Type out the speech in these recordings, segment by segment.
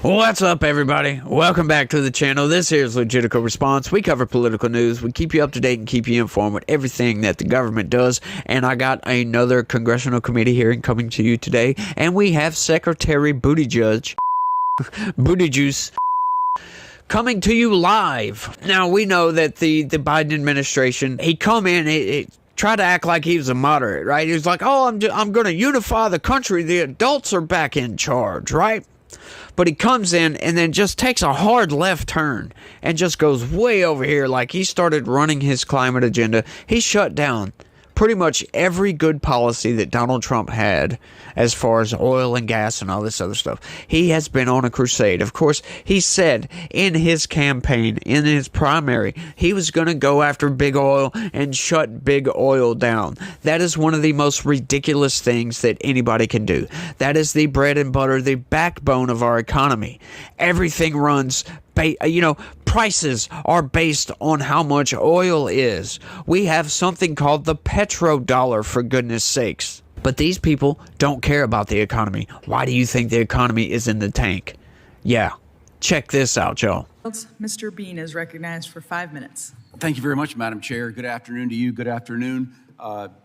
What's up, everybody? Welcome back to the channel. This here is Legitico Response. We cover political news. We keep you up to date and keep you informed with everything that the government does. And I got another congressional committee hearing coming to you today. And we have Secretary Buttigieg coming to you live. Now, we know that the Biden administration, he come in, he tried to act like he was a moderate, right? He was like, oh, I'm going to unify the country. The adults are back in charge, right? But he comes in and then just takes a hard left turn and just goes way over here like he started running his climate agenda. He shut down pretty much every good policy that Donald Trump had as far as oil and gas and all this other stuff. He has been on a crusade. Of course, he said in his campaign, in his primary, he was going to go after big oil and shut big oil down. That is one of the most ridiculous things that anybody can do. That is the bread and butter, the backbone of our economy. Everything runs prices are based on how much oil is. We have something called the petrodollar, for goodness sakes. But these people don't care about the economy. Why do you think the economy is in the tank? Yeah, check this out, y'all. Mr. Bean is recognized for 5 minutes. Thank you very much, Madam Chair. Good afternoon to you. Good afternoon,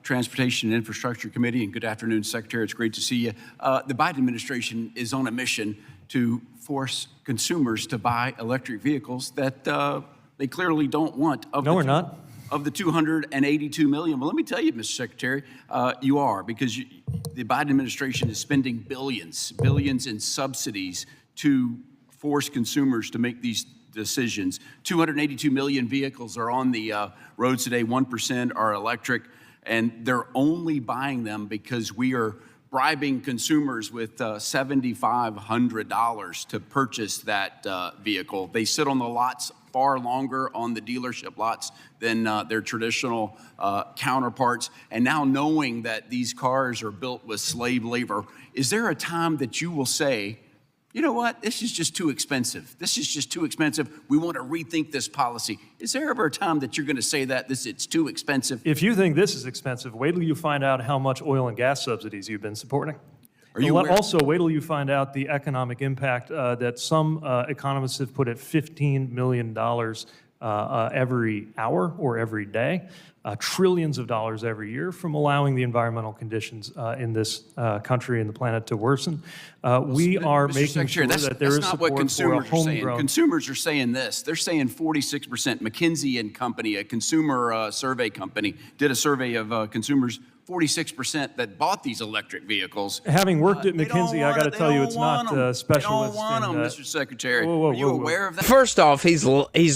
Transportation and Infrastructure Committee, and good afternoon, Secretary. It's great to see you. The Biden administration is on a mission to force consumers to buy electric vehicles that they clearly don't want. No, we're not. Of the 282 million. Well, let me tell you, Mr. Secretary, you are, because the Biden administration is spending billions in subsidies to force consumers to make these decisions. 282 million vehicles are on the roads today. 1% are electric, and they're only buying them because we are bribing consumers with $7,500 to purchase that vehicle. They sit on the lots far longer on the dealership lots than their traditional counterparts. And now, knowing that these cars are built with slave labor, is there a time that you will say, you know what, this is just too expensive. This is just too expensive. We want to rethink this policy. Is there ever a time that you're going to say that it's too expensive? If you think this is expensive, wait till you find out how much oil and gas subsidies you've been supporting. Also, wait till you find out the economic impact that some economists have put at $15 million every hour or every day, trillions of dollars every year from allowing the environmental conditions in this country and the planet to worsen. We are making sure that there is support for a homegrown. Consumers are saying this. They're saying 46%. McKinsey and Company, a consumer survey company, did a survey of consumers. 46% that bought these electric vehicles. Having worked at McKinsey, I got to tell you, it's not specialist. They don't want them, Mr. Secretary. Are you aware of that? First off, he's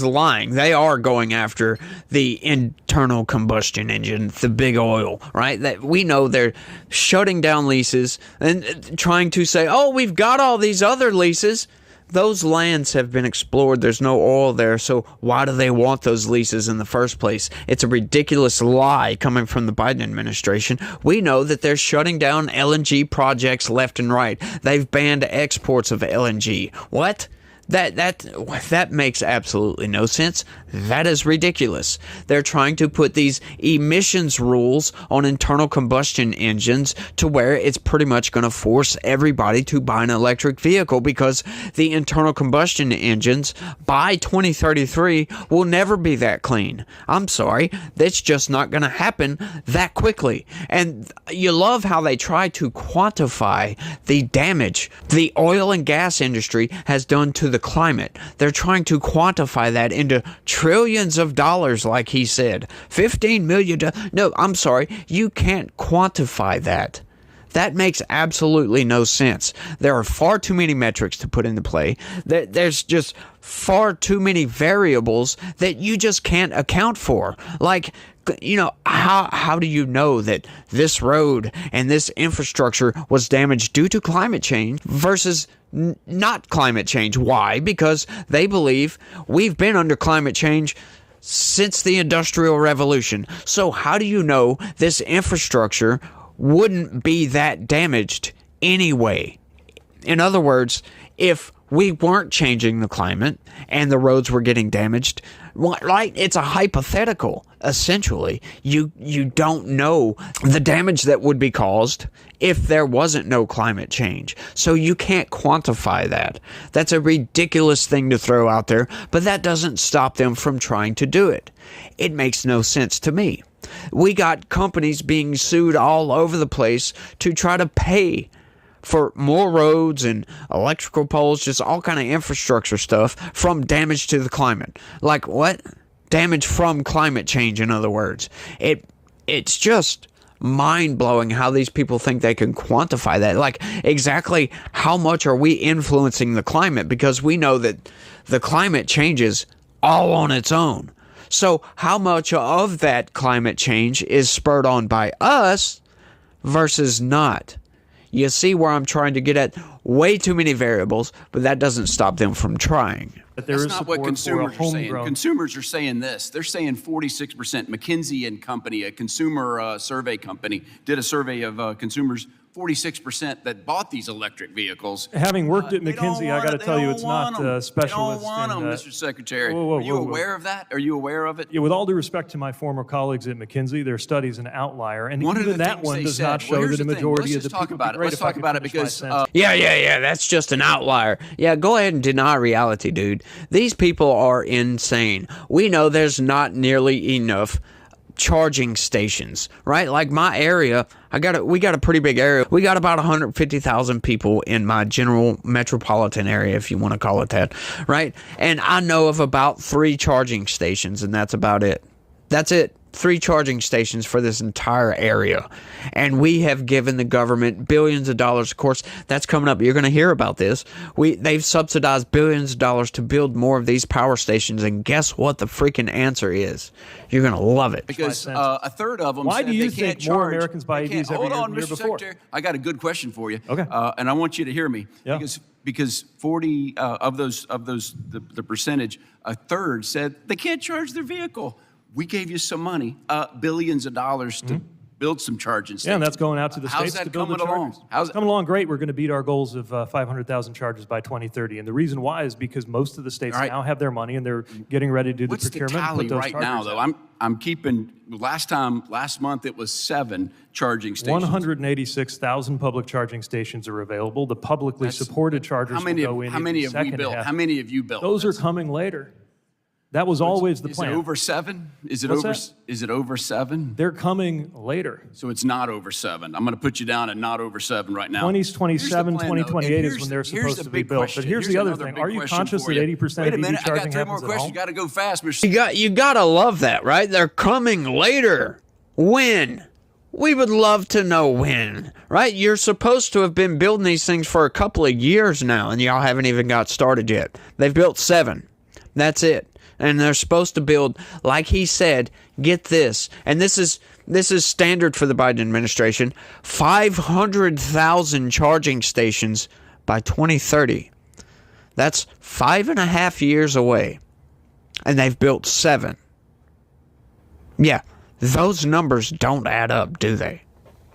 lying. They are going after the internal combustion engine, the big oil, right? That we know they're shutting down leases and trying to say, oh, we've got all these other leases. Those lands have been explored. There's no oil there, so why do they want those leases in the first place? It's a ridiculous lie coming from the Biden administration. We know that they're shutting down LNG projects left and right. They've banned exports of LNG. What? That makes absolutely no sense. That is ridiculous. They're trying to put these emissions rules on internal combustion engines to where it's pretty much going to force everybody to buy an electric vehicle, because the internal combustion engines by 2033 will never be that clean. I'm sorry. That's just not going to happen that quickly. And you love how they try to quantify the damage the oil and gas industry has done to the climate. They're trying to quantify that into trillions of dollars, like he said. 15 million. No, I'm sorry. You can't quantify that. That makes absolutely no sense. There are far too many metrics to put into play. There's just far too many variables that you just can't account for. Like, you know, how do you know that this road and this infrastructure was damaged due to climate change versus not climate change? Why? Because they believe we've been under climate change since the Industrial Revolution. So how do you know this infrastructure wouldn't be that damaged anyway? In other words, if we weren't changing the climate and the roads were getting damaged, right? It's a hypothetical, essentially. You don't know the damage that would be caused if there wasn't no climate change. So you can't quantify that. That's a ridiculous thing to throw out there, but that doesn't stop them from trying to do it. It makes no sense to me. We got companies being sued all over the place to try to pay for more roads and electrical poles, just all kind of infrastructure stuff from damage to the climate. Like what? Damage from climate change, in other words. It's just mind-blowing how these people think they can quantify that. Like, exactly how much are we influencing the climate? Because we know that the climate changes all on its own. So how much of that climate change is spurred on by us versus not? You see where I'm trying to get at? Way too many variables, but that doesn't stop them from trying. But there That's is not what support consumers for a are saying. homegrown. Consumers are saying this. They're saying 46%. McKinsey and Company, a consumer survey company, did a survey of consumers. 46% that bought these electric vehicles. Having worked at They don't McKinsey, I want got to it. tell They you, don't it's want not them. specialists. They don't want in, them, Mr. Secretary. whoa, Are you whoa, whoa. aware of that? Are you aware of it? Yeah, with all due respect to my former colleagues at McKinsey, their study's an outlier, and One of even the that things one they does said- not well, show here's that a the thing. majority Let's of the just talk people. about it. Great Let's if I talk could about it finish my because, sentence. Yeah, that's just an outlier. Yeah, go ahead and deny reality, dude. These people are insane. We know there's not nearly enough charging stations, right? Like my area, we got a pretty big area. We got about 150,000 people in my general metropolitan area, if you want to call it that, right? And I know of about 3 charging stations, and that's about it. That's it. 3 charging stations for this entire area. And we have given the government billions of dollars. Of course, that's coming up. You're going to hear about this. They've subsidized billions of dollars to build more of these power stations. And guess what the freaking answer is? You're going to love it. Because a third of them Why said do you they can't think more charge. Americans buy they can't- EVs every Hold year on, than the year Mr. before? Secretary. I got a good question for you. Okay. And I want you to hear me. Yeah. Because 40 of those the percentage, a third said they can't charge their vehicle. We gave you some money, billions of dollars to build some charging stations. Yeah, and that's going out to the How's states that to build the coming along? chargers. How's It's coming along great. We're going to beat our goals of 500,000 chargers by 2030. And the reason why is because most of the states All right. now have their money and they're getting ready to do What's the the procurement and tally put those right chargers now, though? out. I'm keeping, last month it was 7 charging stations. 186,000 public charging stations are available. The publicly supported chargers How many, will go in how many in the have we second built? half. How many have you built? Those are coming later. That was always the Is plan. it over 7? Is it What's over? that? Is it over 7? They're coming later. So it's not over 7. I'm going to put you down at not over 7 right now. 2027, Here's the plan, though, 2028 and is here's- when they're here's supposed the to be big built. question. But here's the other another thing. big Are you question conscious for that you. 80% Wait of a EV minute, I got charging 3 more happens at questions. home? You got to go fast, Mr. You gotta love that, right? They're coming later. When? We would love to know when, right? You're supposed to have been building these things for a couple of years now, and y'all haven't even got started yet. They've built 7. That's it. And they're supposed to build, like he said, get this, and this is standard for the Biden administration, 500,000 charging stations by 2030. That's 5.5 years away. And they've built 7. Yeah, those numbers don't add up, do they?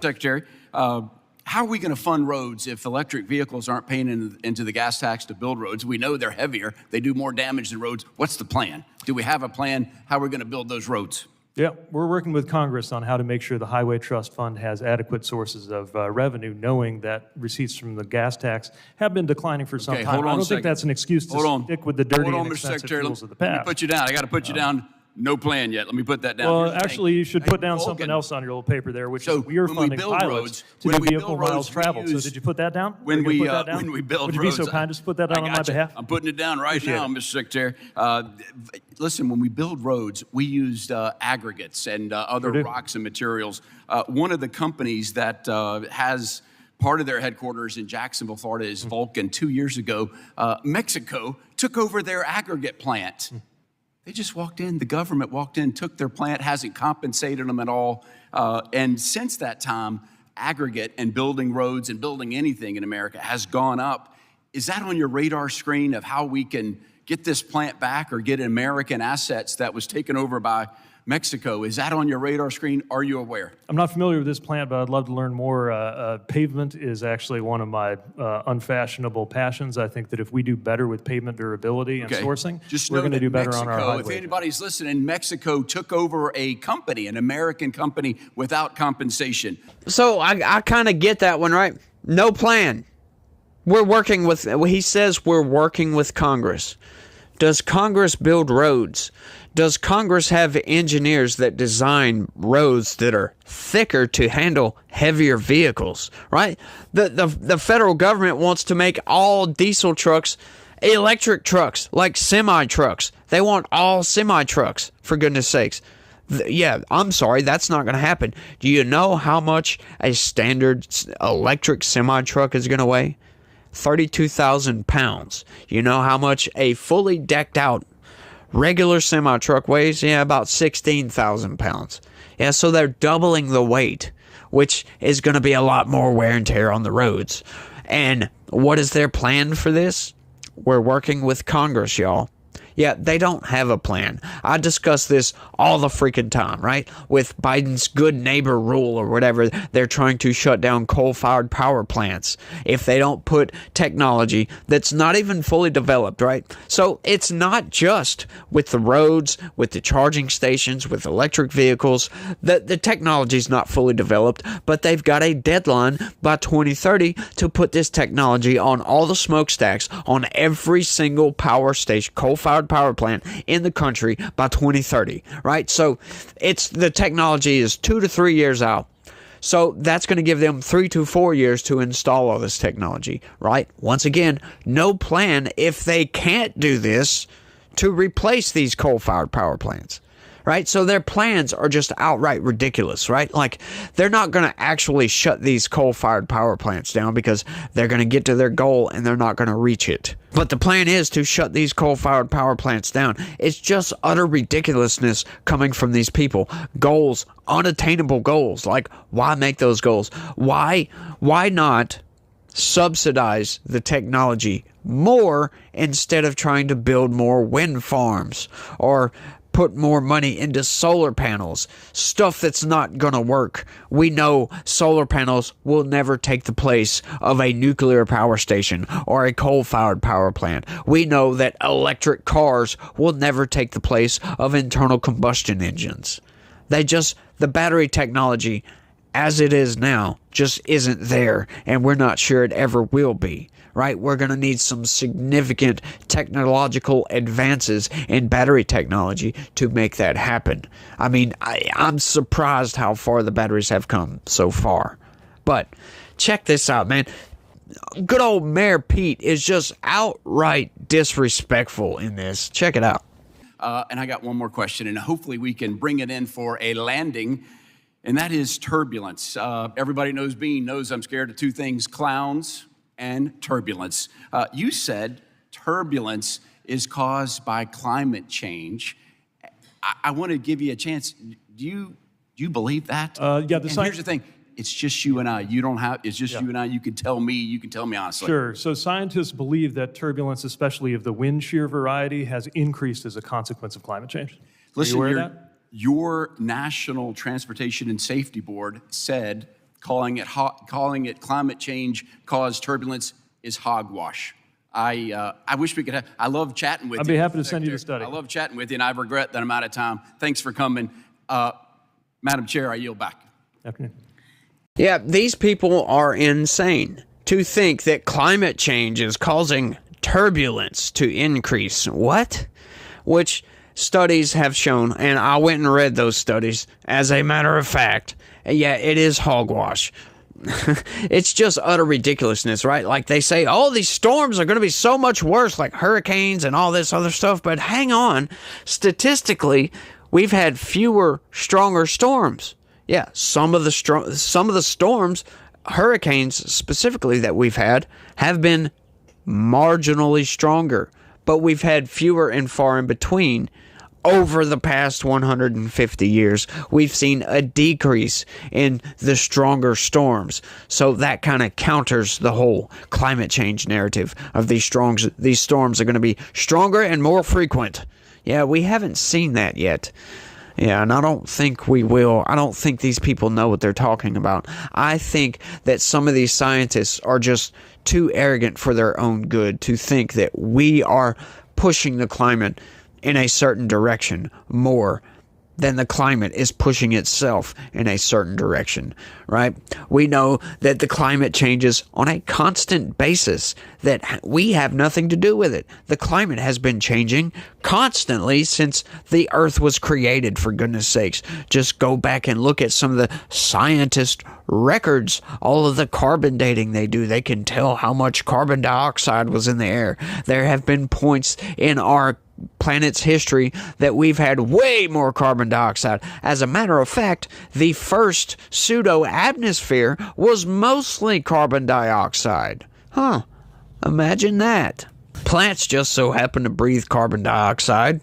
Secretary, how are we going to fund roads if electric vehicles aren't paying into the gas tax to build roads? We know they're heavier. They do more damage than roads. What's the plan? Do we have a plan? How are we going to build those roads? Yeah, we're working with Congress on how to make sure the Highway Trust Fund has adequate sources of revenue, knowing that receipts from the gas tax have been declining for some Okay, time. hold on I a don't think second. that's an excuse to Hold on. stick with the dirty Hold on, and Mr. expensive Secretary. fuels of the Let me past. put you down. I got to put you down. No plan yet. Let me put that down. Well, Here's the thing. actually, you should put down Hey, something Vulcan, else on your little paper there, which So is we are when we funding build pilots roads- to when do we vehicle build miles roads, we traveled. So use- did you put that down? When Are you we, gonna put that down? when we build Would you roads, be so kind as to put that down I on my gotcha. behalf? I'm putting it down right Appreciate now, it. Mr. Secretary. Listen, when we build roads, we used aggregates and other Sure do. rocks and materials. One of the companies that has part of their headquarters in Jacksonville, Florida, is Vulcan. 2 years ago, Mexico took over their aggregate plant. They just walked in, the government walked in, took their plant, hasn't compensated them at all. And since that time, aggregate and building roads and building anything in America has gone up. Is that on your radar screen of how we can get this plant back or get American assets that was taken over by Mexico. Is that on your radar screen? Are you aware? I'm not familiar with this plant, but I'd love to learn more. Pavement is actually one of my unfashionable passions. I think that if we do better with pavement durability and sourcing, we're going to do better on our highways. If anybody's listening, Mexico took over a company, an American company, without compensation. So I kind of get that one, right? No plan. We're working with, he says we're working with Congress. Does Congress build roads? Does Congress have engineers that design roads that are thicker to handle heavier vehicles, right? The federal government wants to make all diesel trucks electric trucks, like semi-trucks. They want all semi-trucks, for goodness sakes. Yeah, I'm sorry, that's not going to happen. Do you know how much a standard electric semi-truck is going to weigh? 32,000 pounds. You know how much a fully decked out regular semi-truck weighs? Yeah, about 16,000 pounds. Yeah, so they're doubling the weight, which is going to be a lot more wear and tear on the roads. And what is their plan for this? We're working with Congress, y'all. Yeah, they don't have a plan. I discuss this all the freaking time, right? With Biden's good neighbor rule or whatever, they're trying to shut down coal-fired power plants if they don't put technology that's not even fully developed, right? So it's not just with the roads, with the charging stations, with electric vehicles. The technology's not fully developed, but they've got a deadline by 2030 to put this technology on all the smokestacks on every single power station, coal-fired power plant in the country by 2030, right? So it's the technology is 2 to 3 years out. So that's going to give them 3 to 4 years to install all this technology, right? Once again, no plan if they can't do this to replace these coal-fired power plants. Right? So their plans are just outright ridiculous, right? Like, they're not going to actually shut these coal-fired power plants down because they're going to get to their goal and they're not going to reach it. But the plan is to shut these coal-fired power plants down. It's just utter ridiculousness coming from these people. Goals, unattainable goals. Like, why make those goals? Why not subsidize the technology more instead of trying to build more wind farms or put more money into solar panels, stuff that's not going to work? We know solar panels will never take the place of a nuclear power station or a coal-fired power plant. We know that electric cars will never take the place of internal combustion engines. The battery technology as it is now just isn't there, and we're not sure it ever will be. Right? We're going to need some significant technological advances in battery technology to make that happen. I mean, I'm surprised how far the batteries have come so far. But check this out, man. Good old Mayor Pete is just outright disrespectful in this. Check it out. And I got one more question, and hopefully we can bring it in for a landing, and that is turbulence. Everybody knows Bean knows I'm scared of two things: clowns and turbulence. You said turbulence is caused by climate change. I want to give you a chance. Do you believe that? Yeah. Here's the thing. It's just you and I. You don't have. It's just you and I. You can tell me. You can tell me honestly. Sure. So scientists believe that turbulence, especially of the wind shear variety, has increased as a consequence of climate change. Listen, Are you aware of that? Your National Transportation and Safety Board said calling it climate change caused turbulence is hogwash. I wish we could have. I love chatting with you. I'd be happy to send you the study. I love chatting with you, and I regret that I'm out of time. Thanks for coming, Madam Chair. I yield back. Afternoon. Yeah, these people are insane to think that climate change is causing turbulence to increase. What? Which studies have shown, and I went and read those studies, as a matter of fact, yeah, it is hogwash. It's just utter ridiculousness, right? Like they say, oh, these storms are going to be so much worse, like hurricanes and all this other stuff. But hang on, statistically, we've had fewer, stronger storms. Yeah, some of the storms, hurricanes specifically that we've had, have been marginally stronger, but we've had fewer and far in between. Over the past 150 years, we've seen a decrease in the stronger storms. So that kind of counters the whole climate change narrative of these storms are going to be stronger and more frequent. Yeah, we haven't seen that yet. Yeah, and I don't think we will. I don't think these people know what they're talking about. I think that some of these scientists are just too arrogant for their own good to think that we are pushing the climate in a certain direction more than the climate is pushing itself in a certain direction, right? We know that the climate changes on a constant basis, that we have nothing to do with it. The climate has been changing constantly since the Earth was created, for goodness sakes. Just go back and look at some of the scientist records, all of the carbon dating they do. They can tell how much carbon dioxide was in the air. There have been points in our planet's history that we've had way more carbon dioxide. As a matter of fact, the first pseudo-atmosphere was mostly carbon dioxide. Huh. Imagine that. Plants just so happen to breathe carbon dioxide.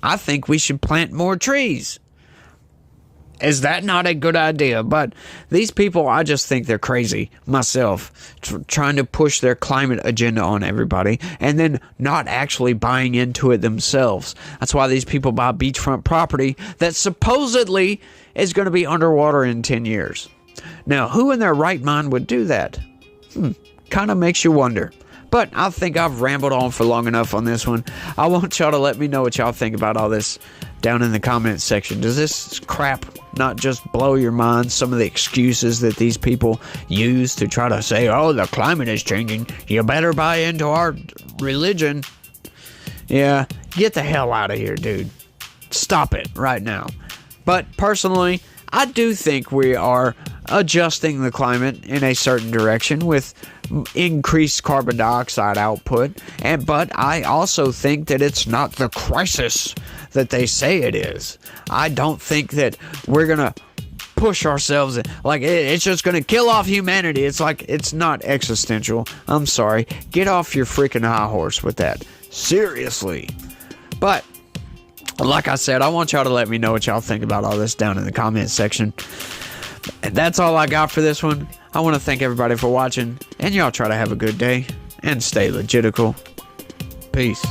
I think we should plant more trees. Is that not a good idea? But these people, I just think they're crazy myself, trying to push their climate agenda on everybody and then not actually buying into it themselves. That's why these people buy beachfront property that supposedly is going to be underwater in 10 years. Now, who in their right mind would do that? Kind of makes you wonder. But I think I've rambled on for long enough on this one. I want y'all to let me know what y'all think about all this down in the comments section. Does this crap not just blow your mind? Some of the excuses that these people use to try to say, oh, the climate is changing. You better buy into our religion. Yeah, get the hell out of here, dude. Stop it right now. But personally, I do think we are adjusting the climate in a certain direction with increased carbon dioxide output, but I also think that it's not the crisis that they say it is. I don't think that we're gonna push ourselves like it's just gonna kill off humanity. It's like, it's not existential. I'm sorry, get off your freaking high horse with that, seriously. But like I said, I want y'all to let me know what y'all think about all this down in the comments section. And that's all I got for this one. I want to thank everybody for watching, and y'all try to have a good day and stay legitical. Peace.